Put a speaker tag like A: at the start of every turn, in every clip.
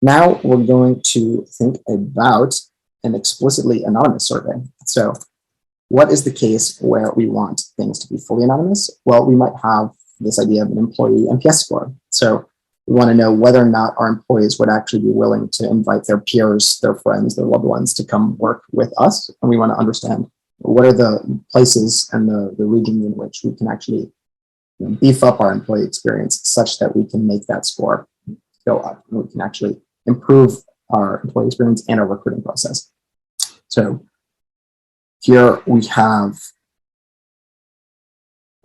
A: Now we're going to think about an explicitly anonymous survey. So what is the case where we want things to be fully anonymous? Well, we might have this idea of an employee NPS score. So we want to know whether or not our employees would actually be willing to invite their peers, their friends, their loved ones to come work with us. And we want to understand what are the places and the regions in which we can actually beef up our employee experience such that we can make that score go up and we can actually improve our employee experience and our recruiting process. So here we have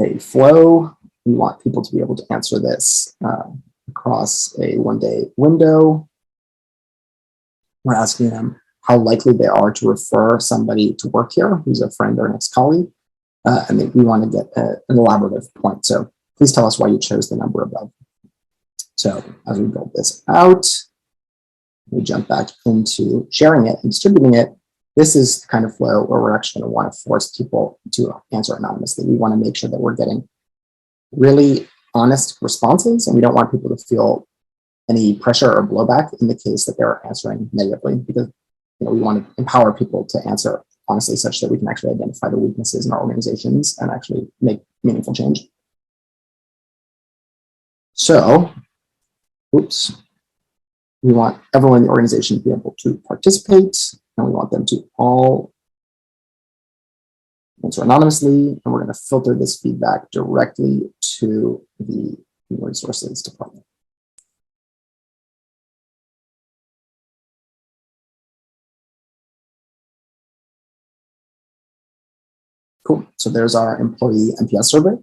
A: a flow. We want people to be able to answer this across a one-day window. We're asking them how likely they are to refer somebody to work here who's a friend or an ex-colleague. And then we want to get an elaborative point. So please tell us why you chose the number above. So as we build this out, we jump back into sharing it and distributing it. This is the kind of flow where we're actually going to want to force people to answer anonymously. We want to make sure that we're getting really honest responses, and we don't want people to feel any pressure or blowback in the case that they're answering negatively, because we want to empower people to answer honestly such that we can actually identify the weaknesses in our organizations and actually make meaningful change. So, we want everyone in the organization to be able to participate, and we want them to all answer anonymously, and we're going to filter this feedback directly to the human resources department. Cool. So there's our employee NPS survey.